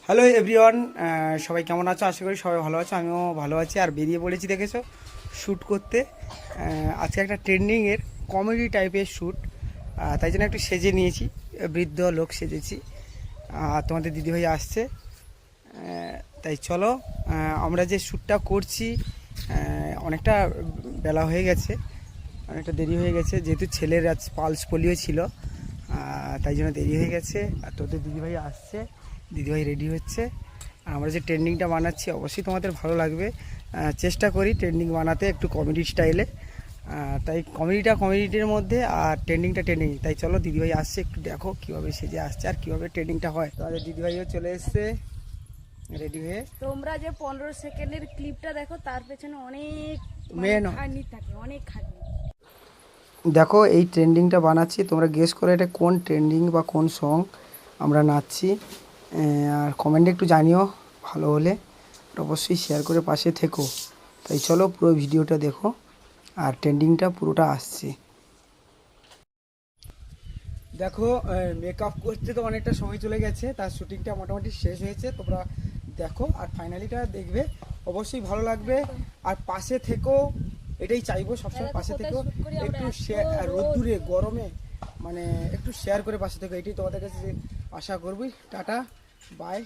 Hello everyone, সবাই কেমন আছো? আশা করি সবাই ভালো আছো, আমিও ভালো আছি। আর বেরিয়ে পড়েছি দেখেছো শ্যুট করতে। আজকে একটা ট্রেন্ডিংয়ের কমেডি টাইপের শ্যুট, তাই জন্য একটু সেজে নিয়েছি, বৃদ্ধ লোক সেজেছি। আর তোমাদের দিদিভাই আসছে, তাই চলো আমরা যে শ্যুটটা করছি। অনেকটা বেলা হয়ে গেছে, অনেকটা দেরি হয়ে গেছে, যেহেতু ছেলের আজ পালস পোলিও ছিল, তাই জন্য দেরি হয়ে গেছে। আর তোদের দিদিভাই আসছে, দিদিভাই রেডি হচ্ছে। আর আমরা যে ট্রেন্ডিংটা বানাচ্ছি অবশ্যই তোমাদের ভালো লাগবে। চেষ্টা করি ট্রেন্ডিং বানাতে একটু কমেডি স্টাইলে, তাই কমেডিটির মধ্যে আর ট্রেন্ডিংটা ট্রেন্ডিং। তাই চলো দিদিভাই আসছে, একটু দেখো কীভাবে সেজে আসছে আর কীভাবে ট্রেন্ডিংটা হয়। তোমাদের দিদিভাইও চলে এসছে রেডি হয়ে। তোমরা যে 15 সেকেন্ডের ক্লিপটা দেখো, তার পেছনে অনেক মেন খাটনি থাকে, অনেক খাটনি। দেখো এই ট্রেন্ডিংটা বানাচ্ছি, তোমরা গেস করো এটা কোন ট্রেন্ডিং বা কোন সং আমরা নাচছি। আর কমেন্টে একটু জানিও, ভালো হলে অবশ্যই শেয়ার করে পাশে থেকো। তাই চলো পুরো ভিডিওটা দেখো, আর ট্রেন্ডিংটা পুরোটা আসছে। দেখো মেকআপ করতে তো অনেকটা সময় চলে গেছে, তার শুটিংটা মোটামুটি শেষ হয়েছে। তোমরা দেখো আর ফাইনালিটা দেখবে, অবশ্যই ভালো লাগবে। আর পাশে থেকো, এটাই চাইবো সবসময়, পাশে থেকো। একটু শেয়ার, রোদ্দুরে গরমে মানে একটু শেয়ার করে পাশে থেকো, এটাই তোমাদের কাছে আশা করবি। Tata, by.